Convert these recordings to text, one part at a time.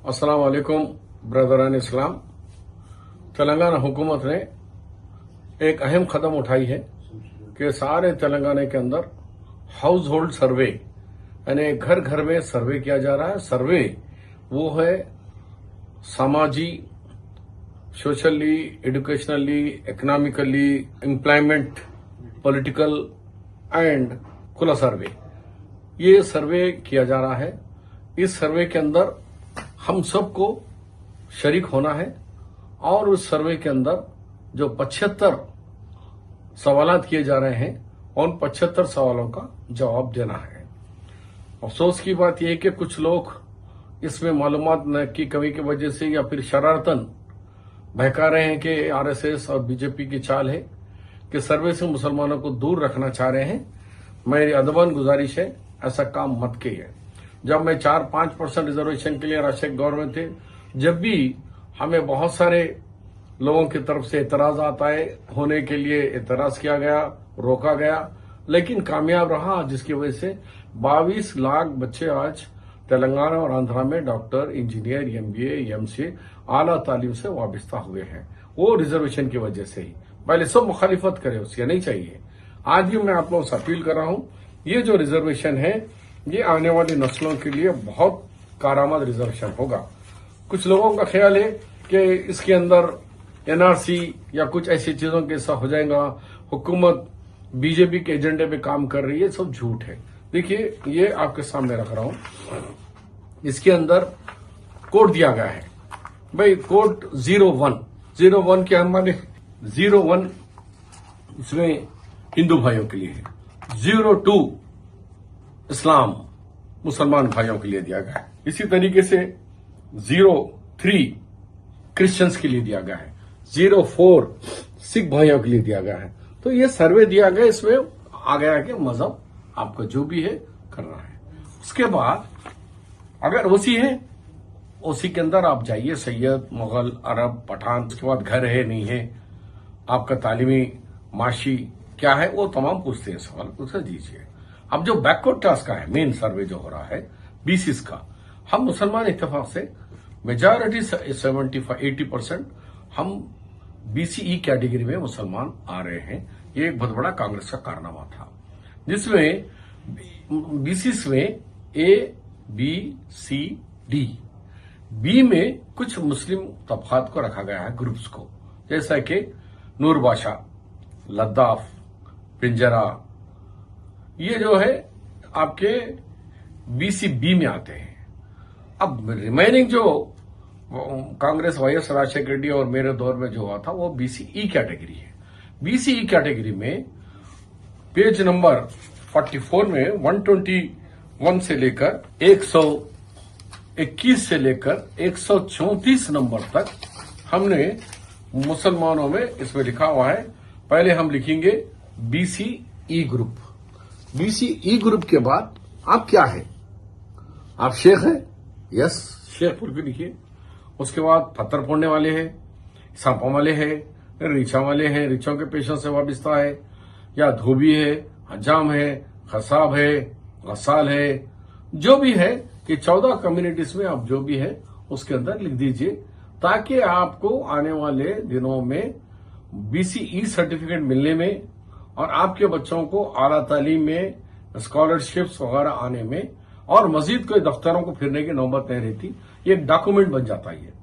अस्सलाम वालेकुम ब्रदरान इस्लाम। तेलंगाना हुकूमत ने एक अहम कदम उठाई है कि सारे तेलंगाना के अंदर हाउस होल्ड सर्वे यानी घर घर में सर्वे किया जा रहा है। सर्वे वो है सामाजी, socially, educationally, economically, employment, political and खुला सर्वे। ये सर्वे किया जा रहा है। इस सर्वे के अंदर हम सबको शरीक होना है और उस सर्वे के अंदर जो 75 सवालात किए जा रहे हैं उन 75 सवालों का जवाब देना है। अफसोस की बात यह है कि कुछ लोग इसमें मालूमात की कमी की वजह से या फिर शरारतन बहका रहे हैं कि आरएसएस और बीजेपी की चाल है कि सर्वे से मुसलमानों को दूर रखना चाह रहे हैं। मेरी अदबन गुजारिश है, ऐसा काम मत कीजिए। जब मैं 4-5% रिजर्वेशन के लिए राष्ट्रीय गवर्नमेंट थे, जब भी हमें बहुत सारे लोगों की तरफ से एतराज आता है, होने के लिए एतराज किया गया, रोका गया, लेकिन कामयाब रहा, जिसकी वजह से 22 लाख बच्चे आज तेलंगाना और आंध्रा में डॉक्टर, इंजीनियर, एमबीए, एमसीए आला तालीम से वाबस्ता हुए हैं। वो रिजर्वेशन की वजह से ही। पहले सब मुखालिफत करे, उसके नहीं चाहिए। आज भी मैं आप लोगों से अपील कर रहा हूं, ये जो रिजर्वेशन है ये आने वाली नस्लों के लिए बहुत कारआमद रिजर्वेशन होगा। कुछ लोगों का ख्याल है कि इसके अंदर एनआरसी या कुछ ऐसी चीजों के ऐसा हो जाएगा, हुकूमत बीजेपी के एजेंडे पे काम कर रही है, सब झूठ है। देखिए, ये आपके सामने रख रहा हूं। इसके अंदर कोड दिया गया है भाई, कोड 01 के हमारे 01 इसमें हिंदू भाइयों के लिए है, 02 इस्लाम मुसलमान भाइयों के लिए दिया गया है। इसी तरीके से 03 क्रिश्चियंस के लिए दिया गया है, 04 सिख भाइयों के लिए दिया गया है। तो ये सर्वे दिया गया, इसमें आ गया कि मजहब आपका जो भी है करना है। उसके बाद अगर ओसी है, ओसी के अंदर आप जाइए, सैयद, मुगल, अरब, पठान, उसके बाद घर है नहीं है, आपका तालीमी माशी क्या है, वो तमाम पूछते हैं सवाल, पूछ दीजिए। अब जो बैकवर्ड क्लास का है मेन सर्वे जो हो रहा है बीसीस का, हम मुसलमान इत्तेफाक से मेजॉरिटी 75-80% हम बीसीई कैटेगरी में मुसलमान आ रहे हैं। ये एक बहुत बड़ा कांग्रेस का कारनामा था, जिसमें बीसीस में ए, बी, सी, डी, बी में कुछ मुस्लिम तबकात को रखा गया है, ग्रुप्स को, जैसा कि नूर बादशाह, लद्दाफ, पिंजरा, ये जो है आपके बीसीबी में आते हैं। अब रिमेनिंग जो कांग्रेस, वाईएस राजशेखर रेड्डी और मेरे दौर में जो हुआ था वो बीसीई कैटेगरी है। बीसीई कैटेगरी में पेज नंबर 44 में 121 से लेकर 121 से लेकर 134 नंबर तक हमने मुसलमानों में इसमें लिखा हुआ है। पहले हम लिखेंगे बीसीई ग्रुप। बीसीई ग्रुप के बाद आप क्या है? आप शेख हैं? यस, शेख बोल के लिखिए। उसके बाद पत्थर फोड़ने वाले हैं, सांपा वाले हैं, रीछा वाले हैं, रीछों के पेशों से वाबस्ता है, या धोबी है, हजाम है, खसाब है, गसाल है, जो भी है, कि 14 कम्युनिटीज में आप जो भी है उसके अंदर लिख दीजिए, ताकि आपको आने वाले दिनों में बीसीई सर्टिफिकेट मिलने में और आपके बच्चों को आला तालीम में स्कॉलरशिप्स वगैरह आने में और मजीद कोई दफ्तरों को फिरने की नौबत नहीं रहती। ये एक डॉक्यूमेंट बन जाता है।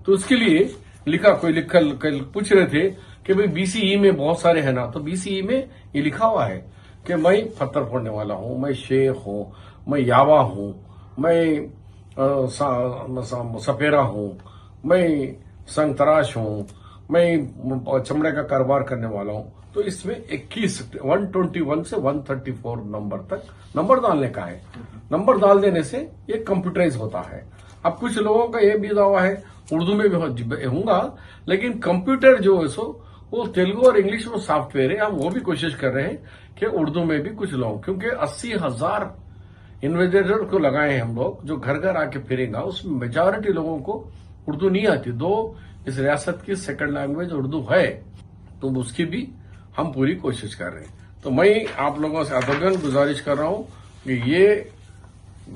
तो उसके लिए कल पूछ रहे थे कि भाई बीसीई में बहुत सारे हैं ना, तो बीसीई में ये लिखा हुआ है कि मैं पत्थर फोड़ने वाला हूं, मैं शेख हूं, मैं यावा हूं, मैं सपेरा हूं, मैं संतराश हूं, मैं चमड़े का कारोबार करने वाला हूं। तो इसमें 121 से 134 नंबर तक नंबर डालने का है। नंबर डाल देने से ये कंप्यूटराइज होता है। अब कुछ लोगों का ये भी दावा है, उर्दू में भी होगा, लेकिन कंप्यूटर जो है सो वो तेलुगु और इंग्लिश में सॉफ्टवेयर है। हम वो भी कोशिश कर रहे हैं कि उर्दू में भी कुछ लोग, क्योंकि 80,000 इन्वेस्टर को लगाए हैं हम लोग, जो घर घर आके फिरेगा, उसमें मेजॉरिटी लोगों को उर्दू नहीं आती। दो इस रियासत की सेकंड लैंग्वेज उर्दू है, तो उसकी भी हम पूरी कोशिश कर रहे हैं। तो मैं आप लोगों से अदबन गुजारिश कर रहा हूं कि ये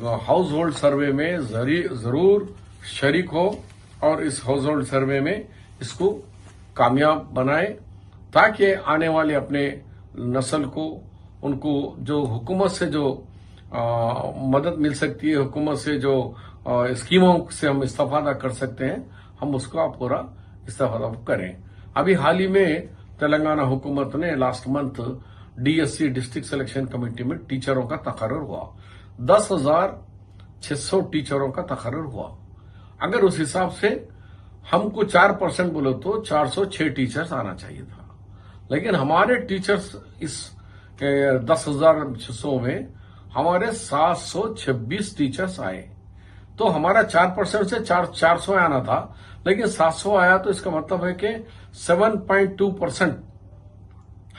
हाउस होल्ड सर्वे में जरूर शरीक हो और इस हाउस होल्ड सर्वे में इसको कामयाब बनाए, ताकि आने वाले अपने नस्ल को उनको जो हुकूमत से जो मदद मिल सकती है, हुकूमत से जो स्कीमों से हम इस्तेफादा कर सकते हैं, हम उसका पूरा इस्तेफादा करें। अभी हाल ही में तेलंगाना हुकूमत ने last month DSC district selection committee में टीचरों का तकर्रुर हुआ, 10,600 टीचरों का तकर्रुर हुआ। अगर उस हिसाब से हमको 4% बोले तो 406 टीचर्स आना चाहिए था, लेकिन हमारे टीचर्स इस 10,600 में हमारे 726 टीचर्स आए। तो हमारा 4% से 400 आना था, लेकिन 700 आया, तो इसका मतलब है कि 7.2%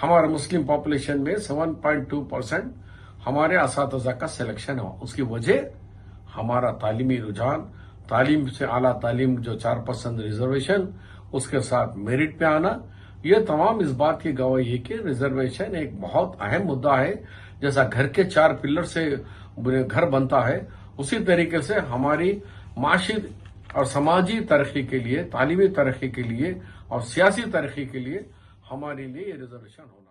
हमारे मुस्लिम पॉपुलेशन में 7.2% हमारे असातिज़ा का सिलेक्शन हुआ। उसकी वजह हमारा तालीमी रुझान, तालीम से आला तालीम जो 4% रिजर्वेशन, उसके साथ मेरिट पे आना, ये तमाम इस बात की गवाही है कि रिजर्वेशन एक बहुत अहम मुद्दा है। जैसा घर के 4 पिलर से घर बनता है, उसी तरीके से हमारी माशी और समाजी तरक्की के लिए, तालीमी तरक्की के लिए और सियासी तरक्की के लिए हमारे लिए ये रिजर्वेशन हो।